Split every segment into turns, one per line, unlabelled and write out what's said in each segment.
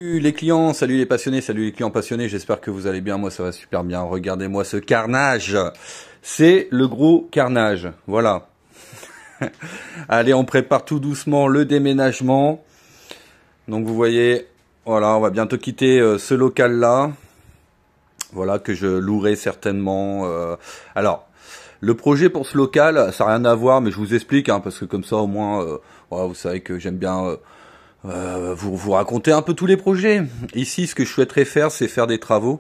Salut les clients, salut les passionnés, salut les clients passionnés, j'espère que vous allez bien, moi ça va super bien, regardez-moi ce carnage, c'est le gros carnage, voilà. Allez, on prépare tout doucement le déménagement, donc vous voyez, voilà, on va bientôt quitter ce local-là, voilà, que je louerai certainement. Alors, le projet pour ce local, ça n'a rien à voir, mais je vous explique, hein, parce que comme ça au moins, voilà, vous savez que j'aime bien... vous raconter un peu tous les projets. Ici, ce que je souhaiterais faire, c'est faire des travaux,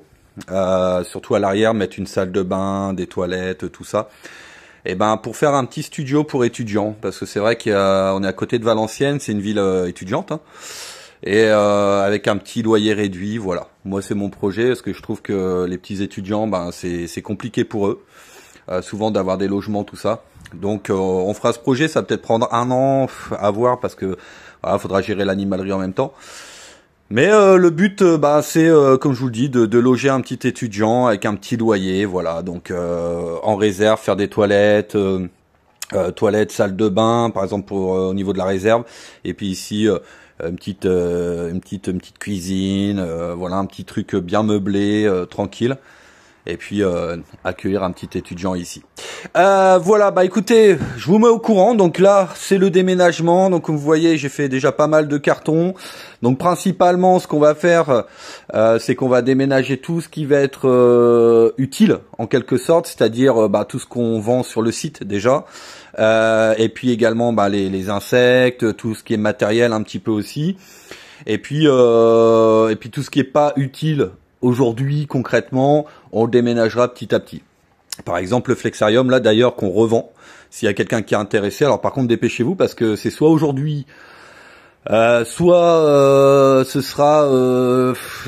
surtout à l'arrière, mettre une salle de bain, des toilettes, tout ça. Et ben pour faire un petit studio pour étudiants, parce que c'est vrai qu'on est à côté de Valenciennes, c'est une ville étudiante, hein, et avec un petit loyer réduit, voilà. Moi, c'est mon projet, parce que je trouve que les petits étudiants, ben c'est compliqué pour eux, souvent d'avoir des logements, tout ça. Donc on fera ce projet, ça va peut-être prendre un an à voir, parce que voilà, faudra gérer l'animalerie en même temps. Mais le but, c'est, comme je vous le dis, de loger un petit étudiant avec un petit loyer, voilà. Donc en réserve, faire des toilettes, toilettes, salle de bain, par exemple pour au niveau de la réserve. Et puis ici, une petite cuisine, voilà, un petit truc bien meublé, tranquille. Et puis accueillir un petit étudiant ici. Voilà, bah écoutez, je vous mets au courant. Donc là, c'est le déménagement. Donc comme vous voyez, j'ai fait déjà pas mal de cartons. Donc principalement, ce qu'on va faire, c'est qu'on va déménager tout ce qui va être utile en quelque sorte, c'est-à-dire tout ce qu'on vend sur le site déjà. Et puis également les insectes, tout ce qui est matériel un petit peu aussi. Et puis tout ce qui est pas utile aujourd'hui concrètement, on le déménagera petit à petit. Par exemple le flexarium là d'ailleurs qu'on revend. S'il y a quelqu'un qui est intéressé, alors par contre dépêchez-vous parce que c'est soit aujourd'hui, soit ce sera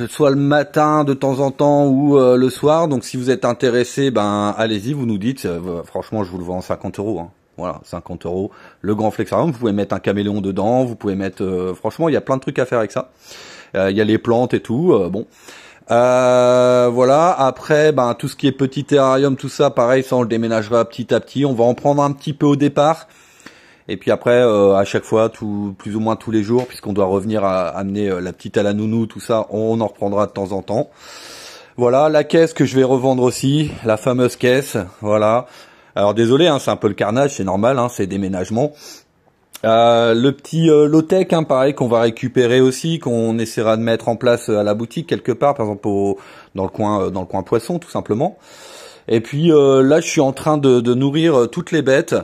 soit le matin de temps en temps ou le soir. Donc si vous êtes intéressé, ben allez-y, vous nous dites. Franchement, je vous le vends 50 €. Hein. Voilà, 50 €. Le grand flexarium, vous pouvez mettre un caméléon dedans, vous pouvez mettre... franchement, il y a plein de trucs à faire avec ça. Il y a les plantes et tout, bon. Voilà, après, tout ce qui est petit terrarium, tout ça, pareil, ça on le déménagera petit à petit. On va en prendre un petit peu au départ. Et puis après, à chaque fois, plus ou moins tous les jours, puisqu'on doit revenir à amener la petite à la nounou, tout ça, on en reprendra de temps en temps. Voilà, la caisse que je vais revendre aussi, la fameuse caisse, voilà. Alors désolé, hein, c'est un peu le carnage, c'est normal, hein, c'est déménagement. Le petit low-tech, hein, pareil, qu'on va récupérer aussi, qu'on essaiera de mettre en place à la boutique quelque part, par exemple dans le coin poisson, tout simplement. Et puis là, je suis en train de nourrir toutes les bêtes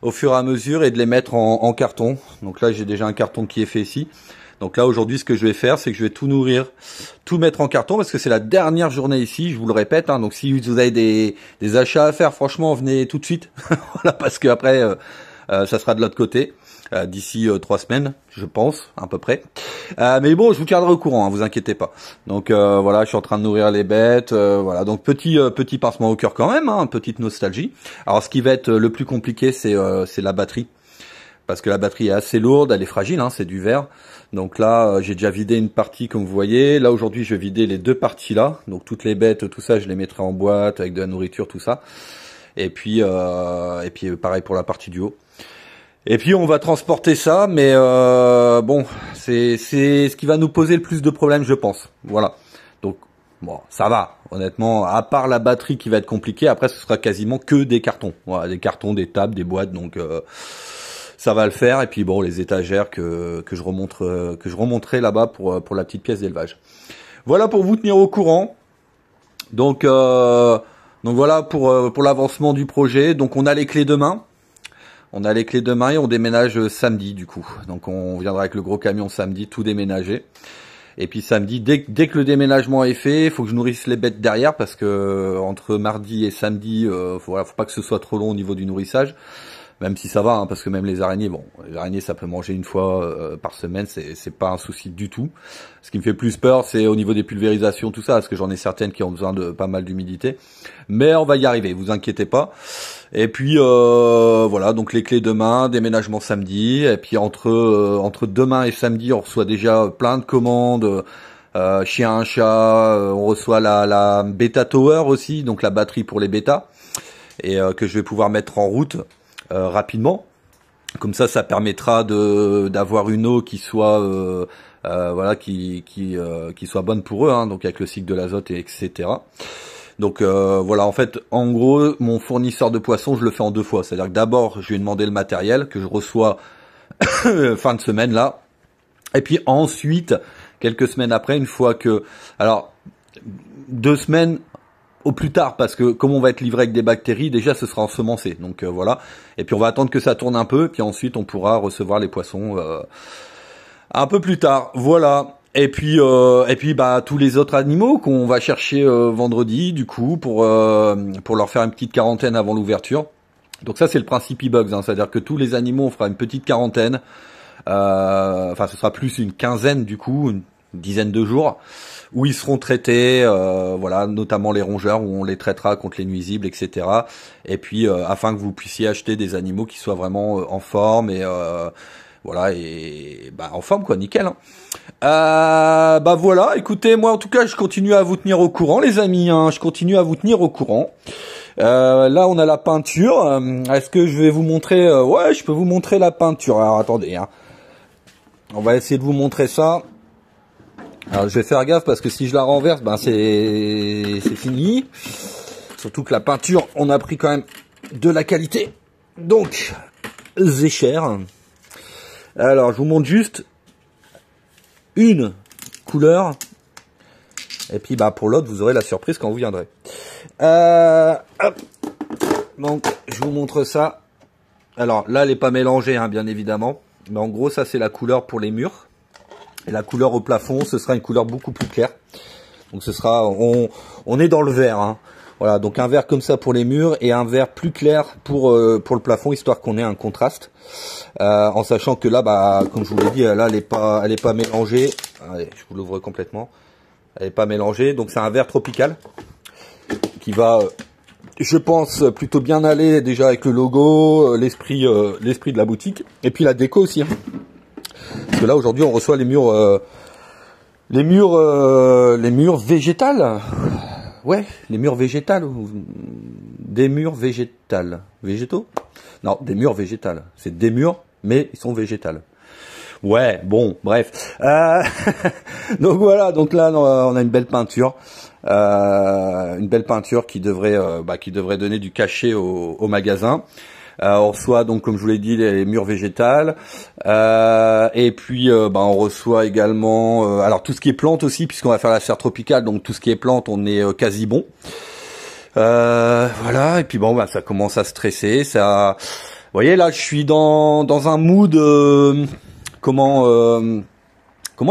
au fur et à mesure et de les mettre en carton. Donc là, j'ai déjà un carton qui est fait ici. Donc là, aujourd'hui, ce que je vais faire, c'est que je vais tout nourrir, tout mettre en carton, parce que c'est la dernière journée ici, je vous le répète. Hein, donc si vous avez des achats à faire, franchement, venez tout de suite. Voilà, parce que après, ça sera de l'autre côté. D'ici 3 semaines, je pense, à peu près. Mais bon, je vous garderai au courant, hein, vous inquiétez pas. Donc voilà, je suis en train de nourrir les bêtes, voilà. Donc petit pincement au cœur quand même, hein, petite nostalgie. Alors ce qui va être le plus compliqué, c'est la batterie, parce que la batterie est assez lourde, elle est fragile, hein, c'est du verre. Donc là, j'ai déjà vidé une partie, comme vous voyez. Là aujourd'hui, je vais vider les deux parties là. Donc toutes les bêtes, tout ça, je les mettrai en boîte avec de la nourriture, tout ça. Et puis pareil pour la partie du haut. Et puis on va transporter ça, mais bon, c'est ce qui va nous poser le plus de problèmes, je pense. Voilà. Donc bon, ça va. Honnêtement, à part la batterie qui va être compliquée, après ce sera quasiment que des cartons. Voilà, des cartons, des tables, des boîtes, donc ça va le faire. Et puis bon, les étagères que je remonterai là-bas pour la petite pièce d'élevage. Voilà pour vous tenir au courant. Donc voilà pour l'avancement du projet. Donc on a les clés demain. On a les clés demain et on déménage samedi du coup. Donc on viendra avec le gros camion samedi, tout déménager. Et puis samedi, dès que le déménagement est fait, il faut que je nourrisse les bêtes derrière parce que entre mardi et samedi, faut pas que ce soit trop long au niveau du nourrissage. Même si ça va, hein, parce que même les araignées, ça peut manger une fois par semaine, c'est pas un souci du tout. Ce qui me fait plus peur, c'est au niveau des pulvérisations, tout ça, parce que j'en ai certaines qui ont besoin de pas mal d'humidité. Mais on va y arriver, vous inquiétez pas. Et puis voilà, donc les clés demain, déménagement samedi, et puis entre demain et samedi, on reçoit déjà plein de commandes. Chien, chat, on reçoit la Beta Tower aussi, donc la batterie pour les bêtas, et que je vais pouvoir mettre en route rapidement. Comme ça permettra d'avoir une eau qui soit voilà, qui soit bonne pour eux, hein, donc avec le cycle de l'azote et etc. Donc voilà, en fait, en gros, mon fournisseur de poissons, je le fais en 2 fois. C'est-à-dire que d'abord, je lui ai demandé le matériel que je reçois fin de semaine là, et puis ensuite, quelques semaines après, une fois que, alors 2 semaines au plus tard, parce que comme on va être livré avec des bactéries, déjà ce sera ensemencé. Donc voilà. Et puis on va attendre que ça tourne un peu, puis ensuite on pourra recevoir les poissons un peu plus tard. Voilà. Et puis bah tous les autres animaux qu'on va chercher vendredi, du coup, pour leur faire une petite quarantaine avant l'ouverture. Donc ça c'est le principe e-bugs, hein, c'est-à-dire que tous les animaux on fera une petite quarantaine. Enfin ce sera plus une quinzaine du coup, une dizaine de jours, où ils seront traités, voilà, notamment les rongeurs, où on les traitera contre les nuisibles, etc. Et puis afin que vous puissiez acheter des animaux qui soient vraiment en forme et voilà, et bah en forme quoi, nickel. Hein. Bah voilà, écoutez, moi en tout cas je continue à vous tenir au courant les amis, hein, je continue à vous tenir au courant. Là on a la peinture, est-ce que je vais vous montrer, ouais je peux vous montrer la peinture, alors attendez, hein. On va essayer de vous montrer ça. Alors je vais faire gaffe parce que si je la renverse, ben c'est fini. Surtout que la peinture, on a pris quand même de la qualité. Donc, c'est cher. Alors, je vous montre juste une couleur. Et puis, bah, pour l'autre, vous aurez la surprise quand vous viendrez. Hop. Donc, je vous montre ça. Alors, là, elle n'est pas mélangée, hein, bien évidemment. Mais en gros, ça, c'est la couleur pour les murs. Et la couleur au plafond, ce sera une couleur beaucoup plus claire. Donc, ce sera... On est dans le vert, hein. Voilà, donc un vert comme ça pour les murs et un vert plus clair pour le plafond, histoire qu'on ait un contraste. En sachant que là, bah, comme je vous l'ai dit, là, elle est pas mélangée. Allez, je vous l'ouvre complètement. Elle est pas mélangée, donc c'est un vert tropical qui va, je pense, plutôt bien aller déjà avec le logo, l'esprit de la boutique, et puis la déco aussi. Hein. Parce que là, aujourd'hui, on reçoit les murs végétales. Ouais, les murs végétales ou des murs végétales. Végétaux? Non, des murs végétales. C'est des murs, mais ils sont végétales. Ouais, bon, bref. Donc voilà, donc là on a une belle peinture. Une belle peinture qui devrait donner du cachet au magasin. On reçoit donc, comme je vous l'ai dit, les murs végétales, et puis on reçoit également alors tout ce qui est plantes aussi, puisqu'on va faire la serre tropicale, donc tout ce qui est plantes, on est quasi bon. Voilà, et puis bon, ça commence à stresser, ça. Vous voyez là, je suis dans un mood. Comment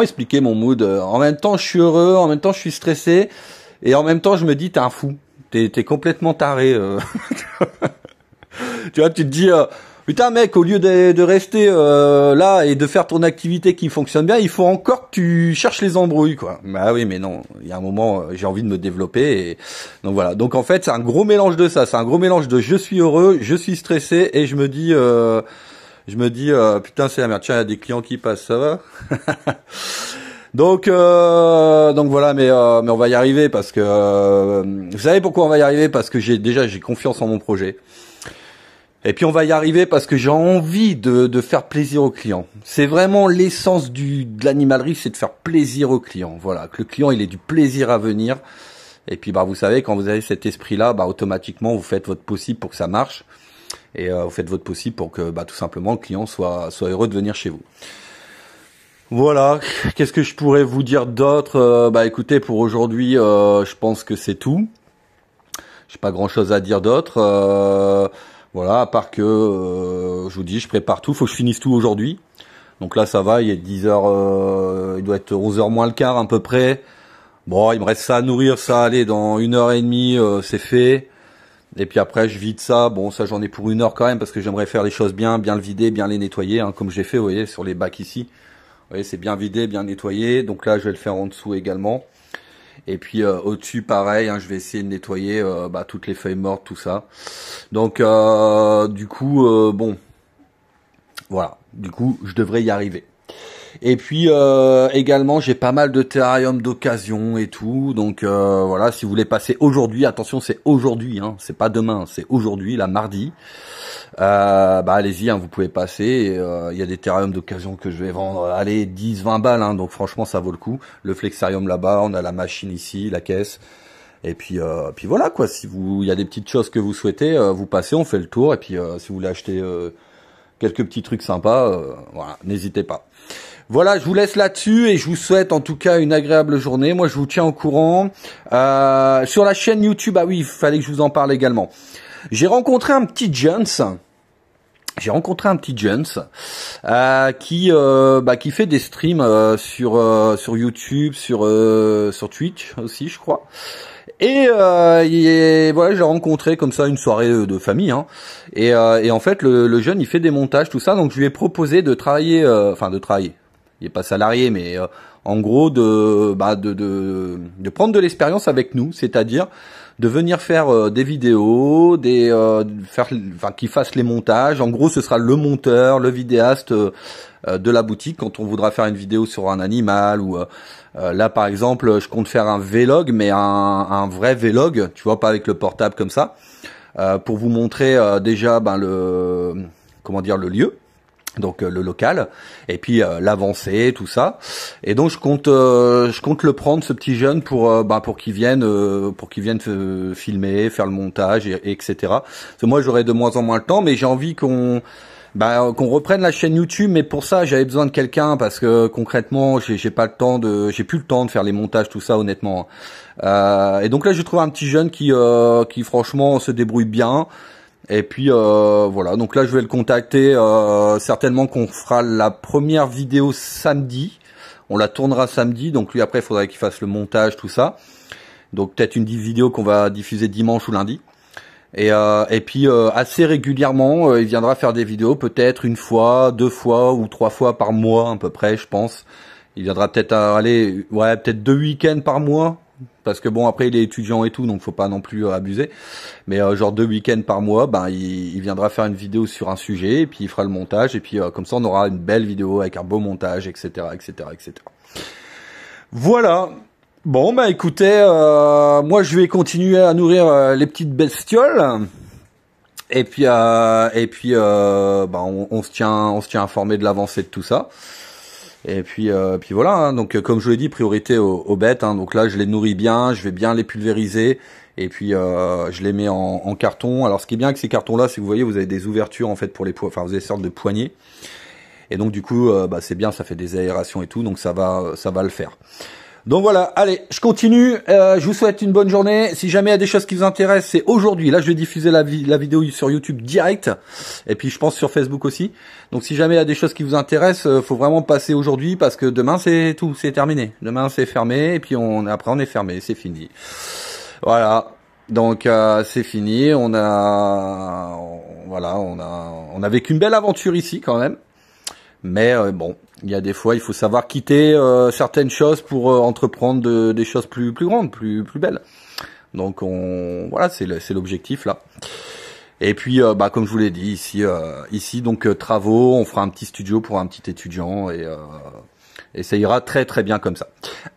expliquer mon mood? En même temps, je suis heureux, en même temps, je suis stressé, et en même temps, je me dis, t'es un fou, t'es complètement taré. Tu vois, tu te dis, putain mec, au lieu de rester là et de faire ton activité qui fonctionne bien, il faut encore que tu cherches les embrouilles, quoi. Bah oui, mais non, il y a un moment, j'ai envie de me développer, et donc voilà. Donc en fait, c'est un gros mélange de ça, c'est un gros mélange de je suis heureux, je suis stressé, et je me dis, putain c'est la merde, tiens, il y a des clients qui passent, ça va. Donc voilà, mais on va y arriver parce que vous savez pourquoi on va y arriver? Parce que j'ai confiance en mon projet. Et puis on va y arriver parce que j'ai envie de faire plaisir aux clients. C'est vraiment l'essence de l'animalerie, c'est de faire plaisir aux clients. Voilà, que le client il ait du plaisir à venir. Et puis bah vous savez, quand vous avez cet esprit-là, bah automatiquement vous faites votre possible pour que ça marche. Et vous faites votre possible pour que bah tout simplement le client soit heureux de venir chez vous. Voilà, qu'est-ce que je pourrais vous dire d'autre? Bah écoutez, pour aujourd'hui, je pense que c'est tout. J'ai pas grand-chose à dire d'autre. Voilà, à part que, je vous dis, je prépare tout, faut que je finisse tout aujourd'hui. Donc là, ça va, il est 10h, il doit être 11h moins le quart à peu près. Bon, il me reste ça à nourrir, ça, allez, dans 1h30, c'est fait. Et puis après, je vide ça. Bon, ça, j'en ai pour 1 heure quand même, parce que j'aimerais faire les choses bien le vider, bien les nettoyer, hein, comme j'ai fait, vous voyez, sur les bacs ici. Vous voyez, c'est bien vidé, bien nettoyé. Donc là, je vais le faire en dessous également. Et puis au-dessus, pareil, hein, je vais essayer de nettoyer toutes les feuilles mortes, tout ça. Donc du coup, bon, voilà. Du coup, je devrais y arriver. Et puis également j'ai pas mal de terrariums d'occasion et tout, donc voilà, si vous voulez passer aujourd'hui, attention c'est aujourd'hui, hein, c'est pas demain, c'est aujourd'hui, la mardi, bah allez-y, hein, vous pouvez passer, il y a des terrariums d'occasion que je vais vendre, allez 10-20 balles, hein, donc franchement ça vaut le coup. Le flexarium là-bas, on a la machine ici, la caisse, et puis voilà quoi, si vous, il y a des petites choses que vous souhaitez, vous passez, on fait le tour, et puis si vous voulez acheter quelques petits trucs sympas, voilà, n'hésitez pas. Voilà, je vous laisse là-dessus et je vous souhaite en tout cas une agréable journée. Moi, je vous tiens au courant. Sur la chaîne YouTube, ah oui, il fallait que je vous en parle également. J'ai rencontré un petit Jones. Qui fait des streams sur YouTube, sur Twitch aussi, je crois. Et voilà, je l'ai rencontré comme ça, une soirée de famille, hein. Et en fait, le jeune, il fait des montages, tout ça. Donc, je lui ai proposé de travailler, il est pas salarié, mais en gros de prendre de l'expérience avec nous, c'est-à-dire de venir faire des vidéos, qu'il fasse les montages. En gros, ce sera le monteur, le vidéaste de la boutique quand on voudra faire une vidéo sur un animal ou là par exemple, je compte faire un vlog, mais un vrai vlog, tu vois, pas avec le portable comme ça, pour vous montrer déjà le lieu. Donc le local, et puis l'avancée, tout ça. Et donc je compte le prendre, ce petit jeune, pour qu'il vienne filmer, faire le montage, etc. Parce que moi j'aurai de moins en moins le temps, mais j'ai envie qu'on reprenne la chaîne YouTube. Mais pour ça j'avais besoin de quelqu'un, parce que concrètement j'ai plus le temps de faire les montages, tout ça, honnêtement. Et donc là j'ai trouvé un petit jeune qui franchement se débrouille bien. Et puis voilà, donc là je vais le contacter, certainement qu'on fera la première vidéo samedi, on la tournera samedi, donc lui après il faudrait qu'il fasse le montage, tout ça, donc peut-être une vidéo qu'on va diffuser dimanche ou lundi, et puis assez régulièrement il viendra faire des vidéos, peut-être une fois, 2 fois ou 3 fois par mois à peu près, je pense. Il viendra peut-être peut-être 2 week-ends par mois. Parce que bon, après il est étudiant et tout, donc faut pas non plus abuser. Mais genre 2 week-ends par mois, il viendra faire une vidéo sur un sujet, et puis il fera le montage, et puis comme ça on aura une belle vidéo avec un beau montage, etc., etc., etc. Voilà. Bon, écoutez, moi je vais continuer à nourrir les petites bestioles. Et puis on se tient informé de l'avancée de tout ça. Et puis voilà, hein. Donc comme je l'ai dit, priorité aux bêtes, hein. Donc là je les nourris bien, je vais bien les pulvériser, et puis je les mets en carton. Alors ce qui est bien avec ces cartons là, c'est que vous voyez, vous avez des ouvertures en fait pour vous avez des sortes de poignées, et donc du coup c'est bien, ça fait des aérations et tout, donc ça va le faire. Donc voilà, allez, je continue, je vous souhaite une bonne journée. Si jamais il y a des choses qui vous intéressent, c'est aujourd'hui. Là, je vais diffuser la vidéo sur YouTube direct, et puis je pense sur Facebook aussi. Donc si jamais il y a des choses qui vous intéressent, faut vraiment passer aujourd'hui, parce que demain c'est tout, c'est terminé. Demain c'est fermé, et puis après on est fermé, c'est fini. Voilà. Donc c'est fini, on a vécu une belle aventure ici quand même. Mais bon, il y a des fois, il faut savoir quitter certaines choses pour entreprendre des choses plus grandes, plus belles. Donc voilà, c'est l'objectif là. Et puis comme je vous l'ai dit, ici donc travaux, on fera un petit studio pour un petit étudiant, et ça ira très très bien comme ça.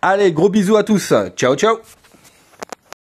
Allez, gros bisous à tous. Ciao ciao.